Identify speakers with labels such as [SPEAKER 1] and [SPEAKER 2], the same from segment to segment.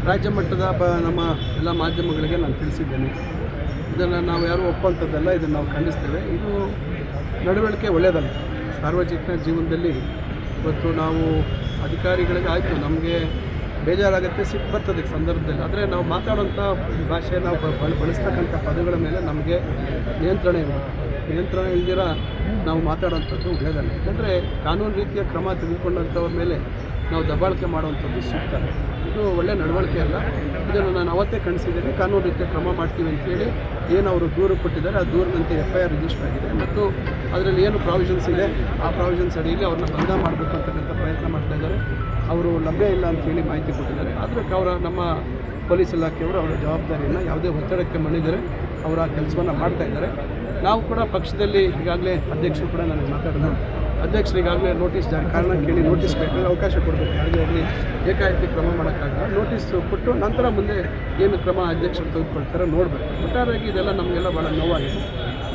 [SPEAKER 1] ರಾಜ್ಯ ಮಟ್ಟದ ನಮ್ಮ ಎಲ್ಲ ಮಾಧ್ಯಮಗಳಿಗೆ ನಾನು ತಿಳಿಸಿದ್ದೇನೆ. ಇದನ್ನು ನಾವು ಯಾರೂ ಒಪ್ಪುವಂಥದ್ದಲ್ಲ, ಇದನ್ನು ನಾವು ಖಂಡಿಸ್ತೇವೆ. ಇದು ನಡವಳಿಕೆ ಒಳ್ಳೆಯದಲ್ಲ. ಸಾರ್ವಜನಿಕ ಜೀವನದಲ್ಲಿ ಇವತ್ತು ನಾವು ಅಧಿಕಾರಿಗಳಿಗೆ ಆಯಿತು ನಮಗೆ ಬೇಜಾರಾಗುತ್ತೆ, ಸಿಟ್ಟು ಬರ್ತದೆ ಸಂದರ್ಭದಲ್ಲಿ. ಆದರೆ ನಾವು ಮಾತಾಡೋಂಥ ಭಾಷೆ, ನಾವು ಬಳಸ್ತಕ್ಕಂಥ ಪದಗಳ ಮೇಲೆ ನಮಗೆ ನಿಯಂತ್ರಣ ಇಲ್ದಿರ ನಾವು ಮಾತಾಡೋಂಥದ್ದು ಒಳ್ಳೆಯದಲ್ಲ. ಯಾಕಂದರೆ ಕಾನೂನು ರೀತಿಯ ಕ್ರಮ ತೆಗೆದುಕೊಂಡಂಥವ್ರ ಮೇಲೆ ನಾವು ದಬ್ಬಾಳಿಕೆ ಮಾಡುವಂಥದ್ದು ಸೂಕ್ತ. ಇದು ಒಳ್ಳೆಯ ನಡವಳಿಕೆ ಅಲ್ಲ. ಇದನ್ನು ನಾನು ಅವತ್ತೇ ಖಂಡಿಸಿದ್ದೇನೆ. ಕಾನೂನು ರೀತಿಯ ಕ್ರಮ ಮಾಡ್ತೀವಿ ಅಂತೇಳಿ ಏನು ಅವರು ದೂರು ಕೊಟ್ಟಿದ್ದಾರೆ, ಆ ದೂರಿನಂತೆ FIR ರಿಜಿಸ್ಟರ್ ಆಗಿದೆ ಮತ್ತು ಅದರಲ್ಲಿ ಏನು ಪ್ರಾವಿಷನ್ಸ್ ಇದೆ ಆ ಪ್ರಾವಿಷನ್ಸ್ ಅಡಿಯಲ್ಲಿ ಅವ್ರನ್ನ ಬಂಧ ಮಾಡಬೇಕು ಅಂತಕ್ಕಂಥ ಪ್ರಯತ್ನ ಮಾಡ್ತಾಯಿದ್ದಾರೆ. ಅವರು ಲಭ್ಯ ಇಲ್ಲ ಅಂತೇಳಿ ಮಾಹಿತಿ ಕೊಟ್ಟಿದ್ದಾರೆ. ಆದರೆ ನಮ್ಮ ಪೊಲೀಸ್ ಇಲಾಖೆಯವರು ಅವರ ಜವಾಬ್ದಾರಿಯನ್ನು ಯಾವುದೇ ಒತ್ತಡಕ್ಕೆ ಮಣಿದರೆ ಅವರ ಕೆಲಸವನ್ನು ಮಾಡ್ತಾಯಿದ್ದಾರೆ. ನಾವು ಕೂಡ ಪಕ್ಷದಲ್ಲಿ ಈಗಾಗಲೇ ಅಧ್ಯಕ್ಷರು ಕೂಡ ನನಗೆ ಮಾತಾಡಿದ್ರು. ಅಧ್ಯಕ್ಷರು ಈಗಾಗಲೇ ನೋಟಿಸ್ ಜಾರಿ ಕಾರಣ ಕೇಳಿ ನೋಟಿಸ್ ಬೇಕಾದರೆ ಅವಕಾಶ ಕೊಡಬೇಕು. ಯಾರಿಗೆ ಆಗಲಿ ಏಕಾಏಕಿ ಕ್ರಮ ಮಾಡೋಕ್ಕಾಗಲ್ಲ. ನೋಟಿಸ್ ಕೊಟ್ಟು ನಂತರ ಮುಂದೆ ಏನು ಕ್ರಮ ಅಧ್ಯಕ್ಷರು ತೆಗೆದುಕೊಳ್ತಾರೆ ನೋಡಬೇಕು. ಒಟ್ಟಾರೆಯಾಗಿ ಇದೆಲ್ಲ ನಮಗೆಲ್ಲ ಭಾಳ ನೋವಾಗಿದೆ.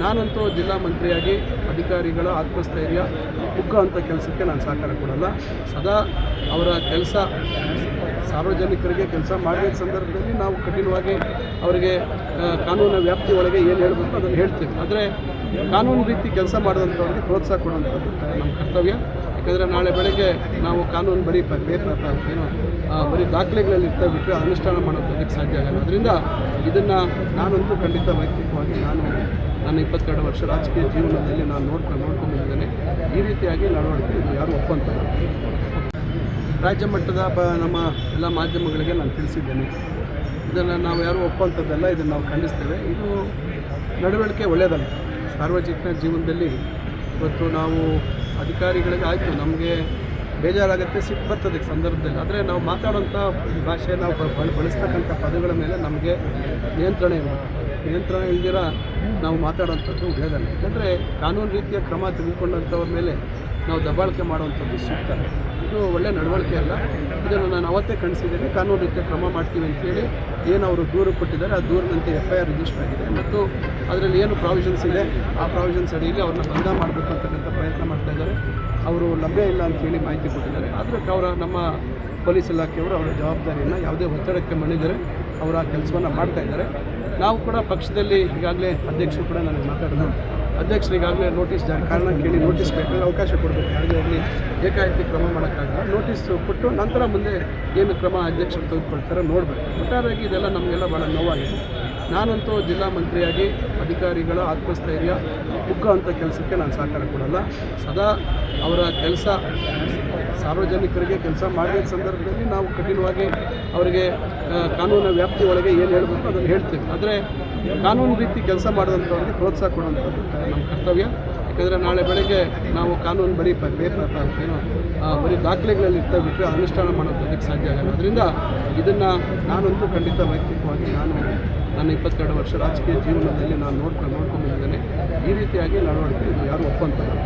[SPEAKER 1] ನಾನಂತೂ ಜಿಲ್ಲಾ ಮಂತ್ರಿಯಾಗಿ ಅಧಿಕಾರಿಗಳ ಆತ್ಮಸ್ಥೈರ್ಯ ಕುಗ್ಗುವಂಥ ಕೆಲಸಕ್ಕೆ ನಾನು ಸಹಕಾರ ಕೊಡಲ್ಲ. ಸದಾ ಅವರ ಕೆಲಸ ಸಾರ್ವಜನಿಕರಿಗೆ ಕೆಲಸ ಮಾಡಿದ ಸಂದರ್ಭದಲ್ಲಿ ನಾವು ಕಠಿಣವಾಗಿ ಅವರಿಗೆ ಕಾನೂನಿನ ವ್ಯಾಪ್ತಿ ಒಳಗೆ ಏನು ಹೇಳಬೇಕು ಅದನ್ನು ಹೇಳ್ತೀವಿ. ಆದರೆ ಕಾನೂನು ರೀತಿ ಕೆಲಸ ಮಾಡಿದಂಥವ್ರಿಗೆ ಪ್ರೋತ್ಸಾಹ ಕೊಡುವಂಥದ್ದು ನಮ್ಮ ಕರ್ತವ್ಯ. ಯಾಕಂದರೆ ನಾಳೆ ಬೆಳಗ್ಗೆ ನಾವು ಕಾನೂನು ಬರೀ ಬರೀ ದಾಖಲೆಗಳಲ್ಲಿ ಇರ್ತಾ ಬಿಟ್ಟರೆ ಅನುಷ್ಠಾನ ಮಾಡೋದಕ್ಕೆ ಸಾಧ್ಯ ಆಗಲ್ಲ. ಅದರಿಂದ ಇದನ್ನು ನಾನಂತೂ ಖಂಡಿತ ವೈಯಕ್ತಿಕವಾಗಿ ನನ್ನ 22 ವರ್ಷ ರಾಜಕೀಯ ಜೀವನದಲ್ಲಿ ನಾನು ನೋಡ್ಕೊಂಡಿದ್ದೇನೆ. ಈ ರೀತಿಯಾಗಿ ನಡವಳಿಕೆ ಇದು ಯಾರು ಒಪ್ಪುವಂಥದ್ದು. ರಾಜ್ಯ ಮಟ್ಟದ ನಮ್ಮ ಎಲ್ಲ ಮಾಧ್ಯಮಗಳಿಗೆ ನಾನು ತಿಳಿಸಿದ್ದೇನೆ. ಇದನ್ನು ನಾವು ಯಾರೂ ಒಪ್ಪುವಂಥದ್ದಲ್ಲ, ಇದನ್ನು ನಾವು ಖಂಡಿಸ್ತೇವೆ. ಇದು ನಡವಳಿಕೆ ಒಳ್ಳೆಯದಲ್ಲ. ಸಾರ್ವಜನಿಕ ಜೀವನದಲ್ಲಿ ಇವತ್ತು ನಾವು ಅಧಿಕಾರಿಗಳಿಗೆ ಆಯಿತು ನಮಗೆ ಬೇಜಾರಾಗುತ್ತೆ, ಸಿಟ್ಟು ಬರ್ತದೆ ಸಂದರ್ಭದಲ್ಲಿ. ಆದರೆ ನಾವು ಮಾತಾಡೋಂಥ ಭಾಷೆ, ನಾವು ಬಳಸ್ತಕ್ಕಂಥ ಪದಗಳ ಮೇಲೆ ನಮಗೆ ನಿಯಂತ್ರಣ ಇಲ್ದಿರ ನಾವು ಮಾತಾಡೋಂಥದ್ದು ಒಳ್ಳೆಯದಲ್ಲ. ಯಾಕಂದರೆ ಕಾನೂನು ರೀತಿಯ ಕ್ರಮ ತೆಗೆದುಕೊಂಡಂಥವ್ರ ಮೇಲೆ ನಾವು ದಬ್ಬಾಳಿಕೆ ಮಾಡುವಂಥದ್ದು ಸೂಕ್ತ. ಇದು ಒಳ್ಳೆಯ ನಡವಳಿಕೆ ಅಲ್ಲ. ಇದನ್ನು ನಾನು ಅವತ್ತೇ ಖಂಡಿಸಿದ್ದೇನೆ. ಕಾನೂನು ರೀತಿಯ ಕ್ರಮ ಮಾಡ್ತೀವಿ ಅಂತೇಳಿ ಏನು ಅವರು ದೂರು ಕೊಟ್ಟಿದ್ದಾರೆ, ಆ ದೂರಿನಂತೆ FIR ರಿಜಿಸ್ಟರ್ ಆಗಿದೆ ಮತ್ತು ಅದರಲ್ಲಿ ಏನು ಪ್ರಾವಿಷನ್ಸ್ ಇದೆ ಆ ಪ್ರಾವಿಷನ್ಸ್ ಅಡಿಯಲ್ಲಿ ಅವ್ರನ್ನ ಬಂಧ ಮಾಡಬೇಕು ಅಂತಕ್ಕಂಥ ಪ್ರಯತ್ನ ಮಾಡ್ತಾಯಿದ್ದಾರೆ. ಅವರು ಲಭ್ಯ ಇಲ್ಲ ಅಂತೇಳಿ ಮಾಹಿತಿ ಕೊಟ್ಟಿದ್ದಾರೆ. ಆದರೆ ನಮ್ಮ ಪೊಲೀಸ್ ಇಲಾಖೆಯವರು ಅವರ ಜವಾಬ್ದಾರಿಯನ್ನು ಯಾವುದೇ ಒತ್ತಡಕ್ಕೆ ಮಣಿದರೆ ಅವರ ಕೆಲಸವನ್ನು ಮಾಡ್ತಾಯಿದ್ದಾರೆ. ನಾವು ಕೂಡ ಪಕ್ಷದಲ್ಲಿ ಈಗಾಗಲೇ ಅಧ್ಯಕ್ಷರು ಕೂಡ ನನಗೆ ಮಾತಾಡಿದ್ರು. ಅಧ್ಯಕ್ಷರು ಈಗಾಗಲೇ ನೋಟಿಸ್ ಜಾರಿ ಕಾರಣ ಕೇಳಿ ನೋಟಿಸ್ ಬೇಕಾದರೆ ಅವಕಾಶ ಕೊಡಬೇಕು. ಯಾರಿಗೆ ಆಗಲಿ ಏಕಾಏಕಿ ಕ್ರಮ ಮಾಡೋಕ್ಕಾಗಲ್ಲ. ನೋಟಿಸ್ ಕೊಟ್ಟು ನಂತರ ಮುಂದೆ ಏನು ಕ್ರಮ ಅಧ್ಯಕ್ಷರು ತೆಗೆದುಕೊಳ್ತಾರೆ ನೋಡಬೇಕು. ಒಟ್ಟಾರೆಯಾಗಿ ಇದೆಲ್ಲ ನಮಗೆಲ್ಲ ಭಾಳ ನೋವಾಗಿದೆ. ನಾನಂತೂ ಜಿಲ್ಲಾ ಮಂತ್ರಿಯಾಗಿ ಅಧಿಕಾರಿಗಳ ಆತ್ಮಸ್ಥೈರ್ಯ ಕುಗ್ಗುವಂಥ ಕೆಲಸಕ್ಕೆ ನಾನು ಸಹಕಾರ ಕೊಡಲ್ಲ. ಸದಾ ಅವರ ಕೆಲಸ ಸಾರ್ವಜನಿಕರಿಗೆ ಕೆಲಸ ಮಾಡಿದ ಸಂದರ್ಭದಲ್ಲಿ ನಾವು ಕಠಿಣವಾಗಿ ಅವರಿಗೆ ಕಾನೂನಿನ ವ್ಯಾಪ್ತಿ ಒಳಗೆ ಏನು ಹೇಳಬೇಕು ಅದನ್ನು ಹೇಳ್ತೀವಿ. ಆದರೆ ಕಾನೂನು ರೀತಿ ಕೆಲಸ ಮಾಡಿದಂಥವ್ರಿಗೆ ಪ್ರೋತ್ಸಾಹ ಕೊಡುವಂಥದ್ದು ನಮ್ಮ ಕರ್ತವ್ಯ. ಯಾಕಂದರೆ ನಾಳೆ ಬೆಳಗ್ಗೆ ನಾವು ಕಾನೂನು ಬರೀ ಬರೀ ದಾಖಲೆಗಳಲ್ಲಿ ಇರ್ತಾ ಬಿಟ್ಟರೆ ಅನುಷ್ಠಾನ ಮಾಡೋದಕ್ಕೆ ಸಾಧ್ಯ ಆಗಲ್ಲ. ಅದರಿಂದ ಇದನ್ನು ನಾನಂತೂ ಖಂಡಿತ ವೈಯಕ್ತಿಕವಾಗಿ ನನ್ನ 22 ವರ್ಷ ರಾಜಕೀಯ ಜೀವನದಲ್ಲಿ ನಾನು ನೋಡ್ಕೊಂಡಿದ್ದೇನೆ. ಈ ರೀತಿಯಾಗಿ ನಡವಳಿಕೆ ಇದು ಯಾರು ಒಪ್ಪುವಂಥದ್ದು.